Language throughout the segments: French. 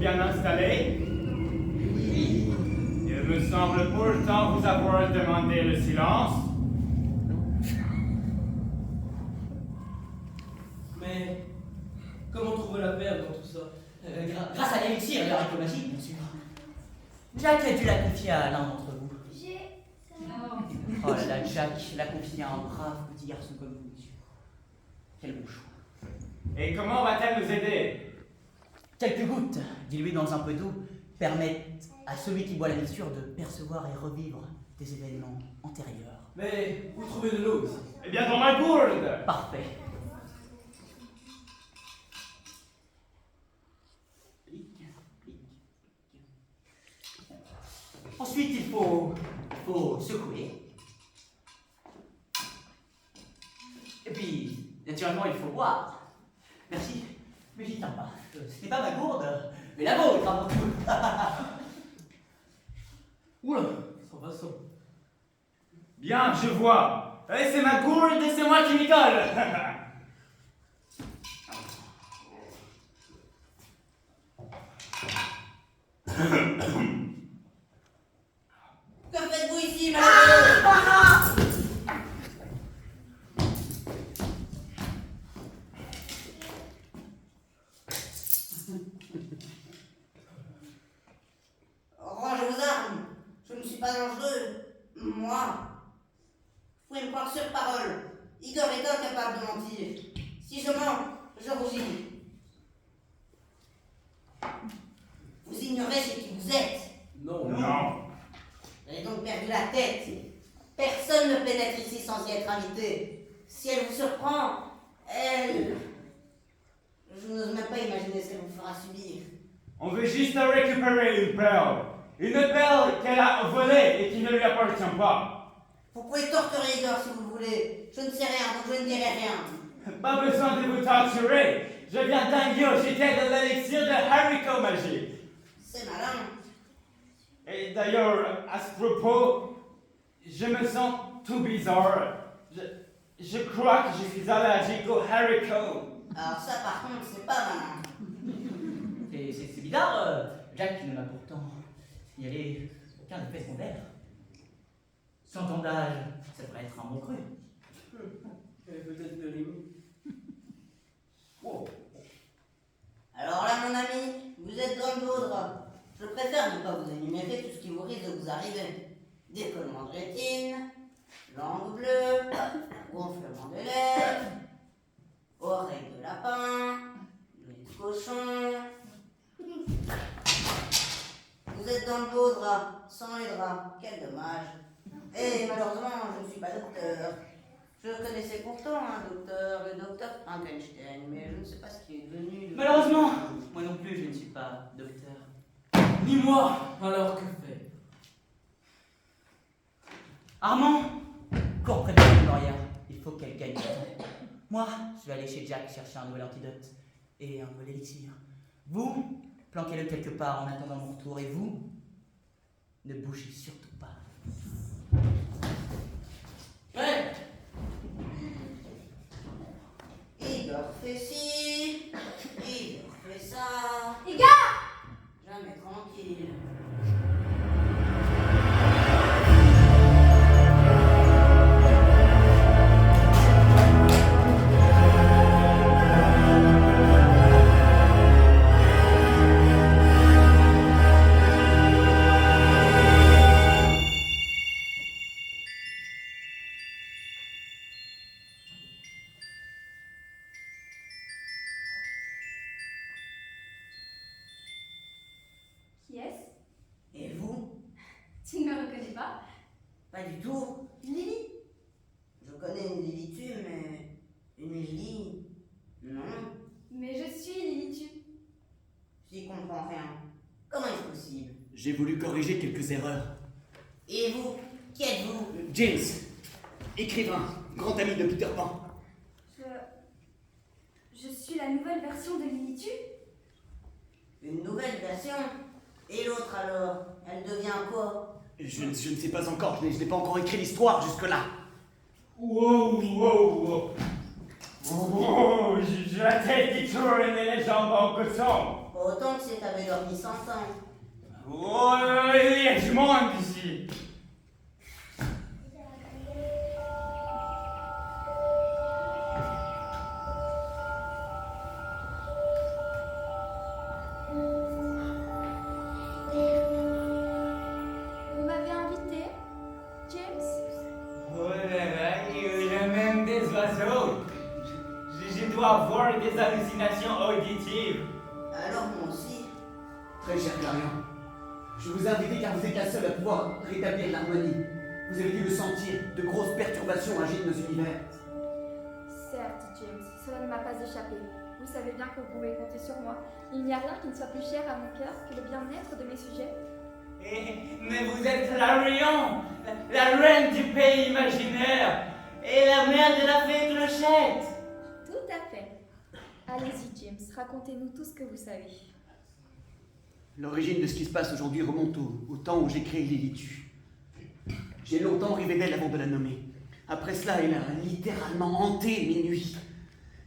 bien installé? Oui. Il me semble pourtant vous avoir demandé le silence. Mais comment trouver la perle dans tout ça? Grâce à l'élixir de haricot magique, bien sûr. Jack a dû la confier à l'un d'entre vous. Oh là là, Jack l'a confié à un brave petit garçon comme vous, monsieur. Quel bon choix. Et comment va-t-elle nous aider? Quelques gouttes diluées dans un peu d'eau permettent à celui qui boit la mixture de percevoir et revivre des événements antérieurs. Mais vous trouvez de l'eau ici? Eh bien, dans ma gourde! Parfait. Ensuite, il faut secouer. Et puis, naturellement, il faut boire. Merci, mais j'y tiens pas. Ce n'est pas ma gourde, mais la vôtre avant tout. Oula, ça va ça. Bien, je vois. Et c'est ma gourde et c'est moi qui m'y colle. Que faites-vous ici, malheureux? Rangez vos armes. Je ne suis pas dangereux. Moi. Vous pouvez me croire sur parole. Igor est incapable de mentir. Si je mens, je rougis. Vous ignorez ce qui vous êtes. Non. Non. Vous avez donc perdu la tête. Personne ne pénètre ici sans y être invité. Si elle vous surprend, elle... Je n'ose même pas imaginer ce qu'elle vous fera subir. On veut juste récupérer une perle. Une perle qu'elle a volée et qui ne lui appartient pas. Vous pouvez torturer Igor si vous voulez. Je ne sais rien, donc je ne dirai rien. Pas besoin de vous torturer. Je viens d'ingurgiter de l'élixir de haricot magique. C'est malin. Et d'ailleurs, à ce propos, je me sens tout bizarre. Je crois que je suis allergique au haricot. Alors ça, par contre, c'est pas malin. C'est bizarre, Jack ne m'a pourtant signalé aucun effet secondaire. 100 ans d'âge, ça devrait être un bon cru. Et peut-être de limite. Wow. Alors là, mon ami, vous êtes dans le vôtre. Je préfère ne pas vous énumérer tout ce qui vous risque de vous arriver. Décollement de rétine, langue bleue, gonflement de lèvres, oreilles de lapin, nez de cochon. Vous êtes dans le beau drap, sans les draps, quel dommage. Et malheureusement, je ne suis pas docteur. Je connaissais pourtant le docteur Frankenstein, mais je ne sais pas ce qui est devenu de... Malheureusement, moi non plus, je ne suis pas docteur. Ni moi. Alors que faire? Armand, cours près de la Gloria. Il faut qu'elle gagne du temps. Moi, je vais aller chez Jack chercher un nouvel antidote et un nouvel élixir. Vous, planquez-le quelque part en attendant mon retour. Et vous, ne bougez surtout pas. Ouais. Igor fait ci, Igor fait ça. Igor! Jamais tranquille. Qui est-ce? Et vous? Tu ne me reconnais pas? Pas du tout. Lily? Je connais une Lilithu, mais une Lily, non. Mais je suis Lily. J'y comprends rien. Comment est-ce possible? J'ai voulu corriger quelques erreurs. Et vous? Qui êtes-vous? James, écrivain, grand ami de Peter Pan. Je suis la nouvelle version de Lily. Une nouvelle version? Et l'autre alors? Elle devient quoi? Je ne sais pas encore, je n'ai pas encore écrit l'histoire jusque-là. Wow, wow, wow. Wow, je la tête qui tourne et les jambes en coton. autant que si t'avais dormi 100 ans. Oh, il y a du monde ici. Vous m'avez invité, James? Oh là là, il y a même des oiseaux. Je dois avoir des hallucinations auditives. Alors moi aussi. Très cher Clarion, je vous ai invité car vous êtes la seule à pouvoir rétablir l'harmonie. Vous avez dû le sentir, de grosses perturbations agitent nos univers. Certes, James, cela ne m'a pas échappé. Vous savez bien que vous pouvez compter sur moi. Il n'y a rien qui ne soit plus cher à mon cœur que le bien-être de mes sujets. Mais vous êtes Clarion, la reine du pays imaginaire et la mère de la fée Clochette. Tout à fait. Allez-y, James, racontez-nous tout ce que vous savez. L'origine de ce qui se passe aujourd'hui remonte au temps où j'ai créé Lilitu. J'ai longtemps rêvé d'elle avant de la nommer. Après cela, elle a littéralement hanté mes nuits.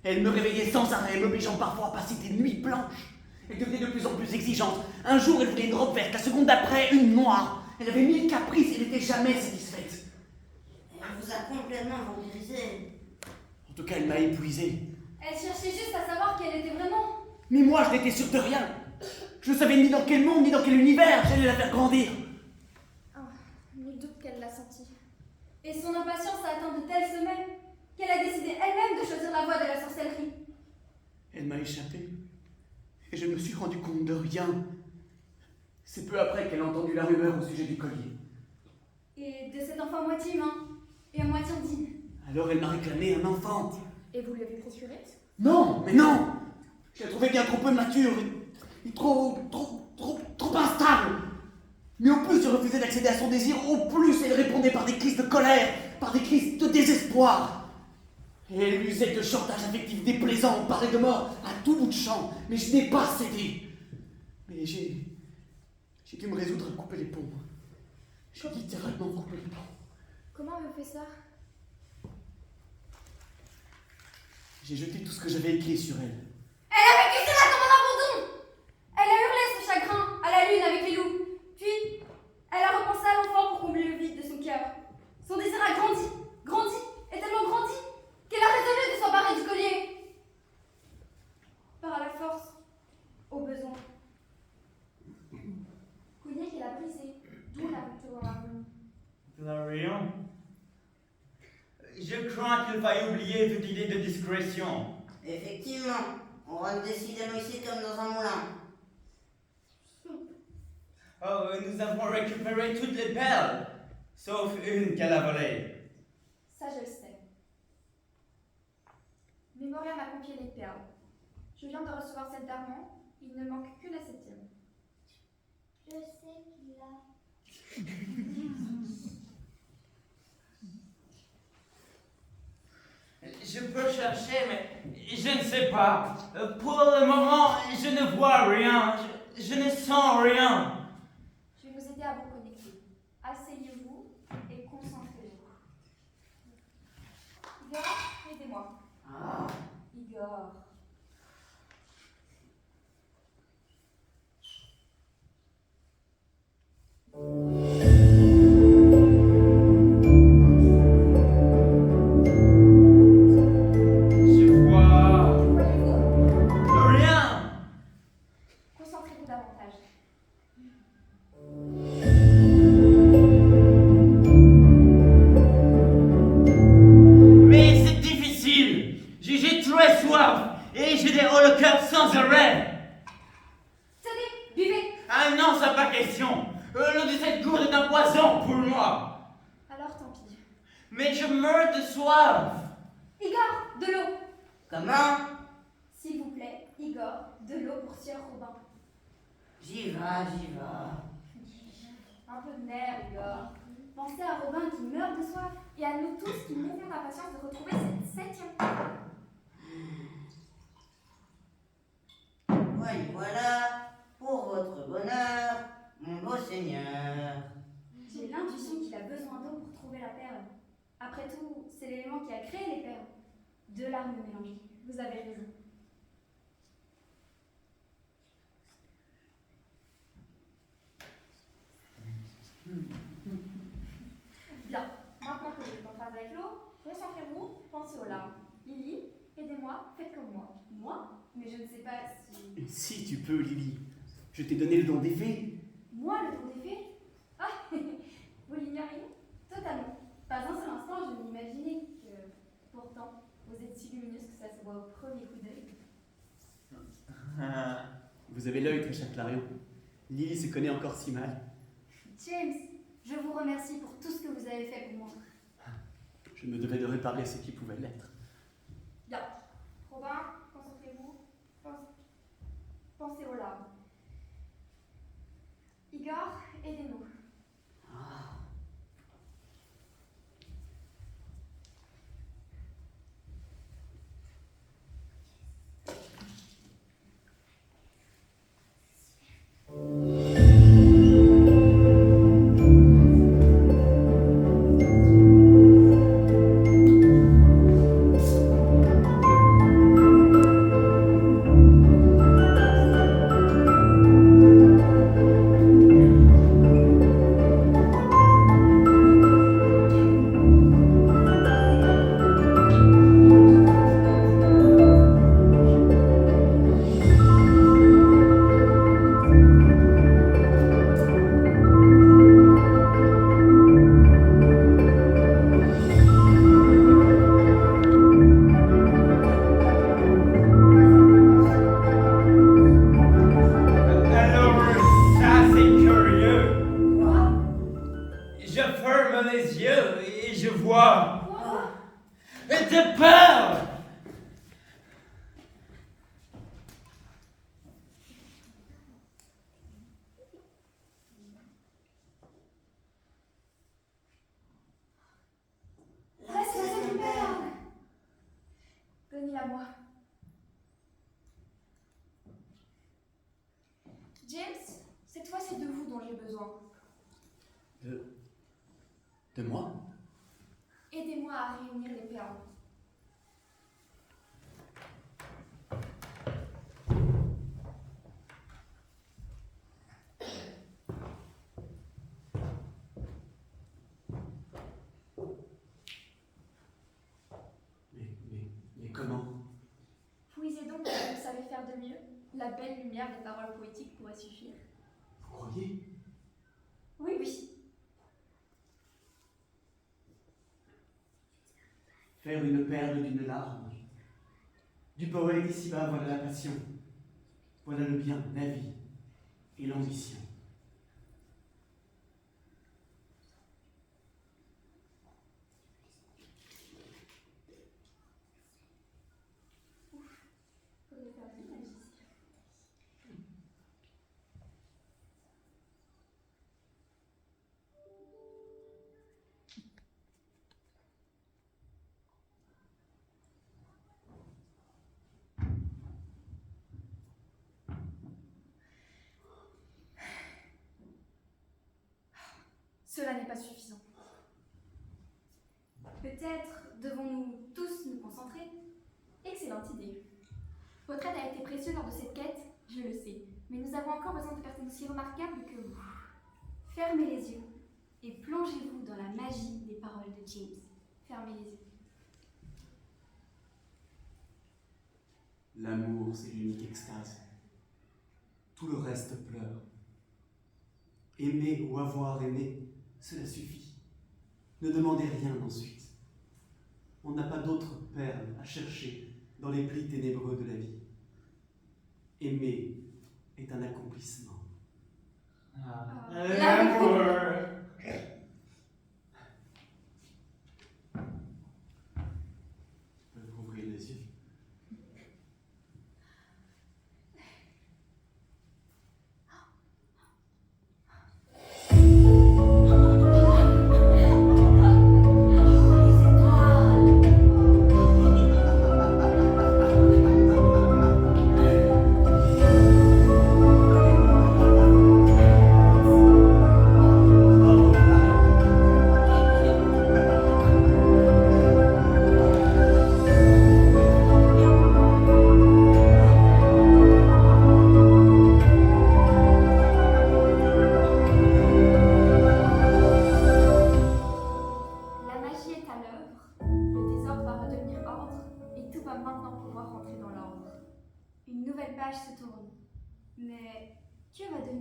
Elle me réveillait sans arrêt, m'obligeant parfois à passer des nuits blanches. Elle devenait de plus en plus exigeante. Un jour, elle voulait une robe verte, la seconde d'après, une noire. Elle avait 1000 caprices, elle n'était jamais satisfaite. Elle vous a complètement vampirisé. En tout cas, elle m'a épuisé. Elle cherchait juste à savoir qui elle était vraiment. Mais moi, je n'étais sûr de rien. Je ne savais ni dans quel monde, ni dans quel univers j'allais la faire grandir. Nul doute qu'elle l'a senti. Et son impatience a atteint de tels sommets qu'elle a décidé elle-même de choisir la voie de la sorcellerie. Elle m'a échappé. Et je ne me suis rendu compte de rien. C'est peu après qu'elle a entendu la rumeur au sujet du collier. Et de cet enfant à moitié humain et à moitié ondine. Alors elle m'a réclamé un enfant. Et vous lui avez procuré? Non, mais non. Je la trouvais bien trop peu mature et trop instable. Mais au plus je refusais d'accéder à son désir, au plus elle répondait par des crises de colère, par des crises de désespoir. Et elle usait de chantage affectif déplaisant, on parlait de mort à tout bout de champ, mais je n'ai pas cédé. Mais j'ai dû me résoudre à couper les ponts. J'ai littéralement coupé les ponts. Comment elle fait ça? J'ai jeté tout ce que j'avais écrit sur elle. Elle a vécu cela comme un abandon. Elle a hurlé son chagrin à la lune avec les loups. Puis, elle a repensé à l'enfant pour combler le vide de son cœur. Son désir a grandi, et tellement grandi, qu'elle a résolu de s'emparer du collier. Par la force, au besoin. Collier qu'elle a brisé, d'où la rupture dans la rue. Clarion, je crains qu'il faille oublier toute idée de discrétion. Effectivement, on rentre décidément ici comme dans un moulin. Oh, nous avons récupéré toutes les perles, sauf une qu'elle a volée. Ça, je le sais. Mémoria m'a confié les perles. Je viens de recevoir celle d'Armand. Il ne manque que la 7e. Je sais qu'il a. Je peux chercher, mais je ne sais pas. Pour le moment, je ne vois rien. Je ne sens rien. Je vais vous aider à vous connecter. Asseyez-vous et concentrez-vous. Igor, aidez-moi. Ah, Igor. Je vois Voyez-vous? rien. Concentrez-vous davantage. Mais c'est difficile. J'ai très soif et j'ai des hauts le cœur sans arrêt. Tenez, buvez. Ah non, ça pas question. L'eau de cette gourde est un poison pour moi. Alors tant pis. Mais je meurs de soif. Igor, de l'eau. comment? S'il vous plaît, Igor, de l'eau pour Sieur Robin. J'y vais, j'y vais. Un peu de nerf, Igor. Pensez à Robin qui meurt de soif et à nous tous qui mourons d'impatience de retrouver cette 7e. Voilà, pour votre bonheur, mon beau seigneur. J'ai l'intuition qu'il a besoin d'eau pour trouver la perle. Après tout, c'est l'élément qui a créé les perles. Deux larmes mélangées. Vous avez raison. aux larmes. Lily, aidez-moi, faites comme moi. Moi? Mais je ne sais pas si... Si tu peux, Lily. Je t'ai donné le don des fées. Moi, le don des fées? Ah, vous l'ignoriez? Totalement. Pas un seul instant, je m'imaginais que... Pourtant, vous êtes si lumineuse que ça se voit au premier coup d'œil. Vous avez l'œil, très cher Clarion. Lily se connaît encore si mal. James, je vous remercie pour tout ce que vous avez fait pour moi. Je me devais de réparer ce qui pouvait l'être. Bien. Robin, concentrez-vous. Pensez aux larmes. Igor, aidez-nous. De peur! Laisse-la me perdre. Donnez-la moi. James, cette fois c'est de vous dont j'ai besoin. De moi? Aidez-moi à réunir les perles. Mais comment? Puisez donc ce que vous savez faire de mieux. La belle lumière des paroles poétiques pourrait suffire. Vous croyez? Oui, oui. Faire une perle d'une larme. Du poète ici-bas, voilà la passion. Voilà le bien, la vie et l'ambition. Faudrait faire vite, magicien. Cela n'est pas suffisant. Peut-être devons-nous tous nous concentrer? Excellente idée. Votre aide a été précieuse lors de cette quête, je le sais, mais nous avons encore besoin de personnes aussi remarquables que vous. Fermez les yeux et plongez-vous dans la magie des paroles de James. Fermez les yeux. L'amour, c'est l'unique extase. Tout le reste pleure. Aimer ou avoir aimé, cela suffit. Ne demandez rien ensuite. On n'a pas d'autre perle à chercher dans les plis ténébreux de la vie. Aimer est un accomplissement. L'amour! Ouvrez les yeux.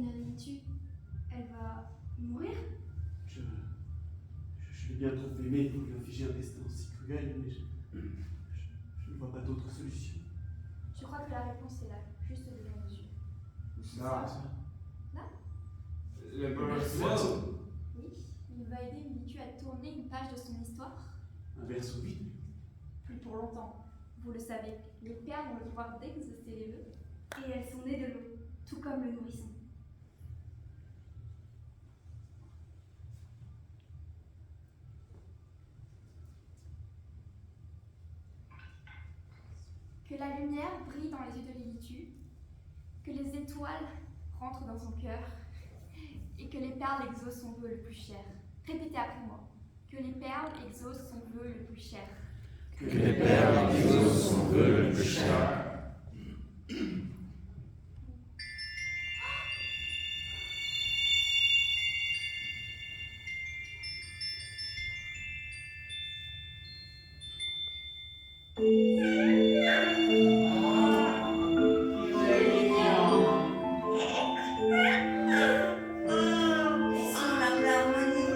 dernière Lilitu, elle va mourir? Je l'ai bien trop aimé pour lui infliger un destin si cruel, mais je ne vois pas d'autre solution. Je crois que la réponse est là, juste devant nos yeux. Ça. Là? Le berceau. Oui, il va aider Lilitu à tourner une page de son histoire. Un berceau vide. Plus pour longtemps. Vous le savez, les perles ont le pouvoir d'exaucer les vœux. Et elles sont nées de l'eau, tout comme le nourrisson. Que la lumière brille dans les yeux de Lilitu, que les étoiles rentrent dans son cœur, et que les perles exaucent son vœu le plus cher. Répétez après moi. Que les perles exaucent son vœu le plus cher. Que les perles exaucent son vœu le plus cher. Laissons la l'harmonie.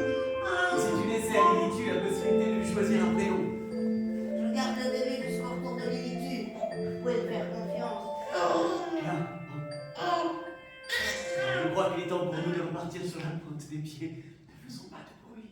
Si tu laissais à Lilitu la possibilité de lui choisir un prénom. Je garde le bébé jusqu'au retour de Lilitu. Vous pouvez me faire confiance. Bien. Je crois qu'il est temps pour nous de repartir sur la pointe des pieds. Ne faisons pas de bruit.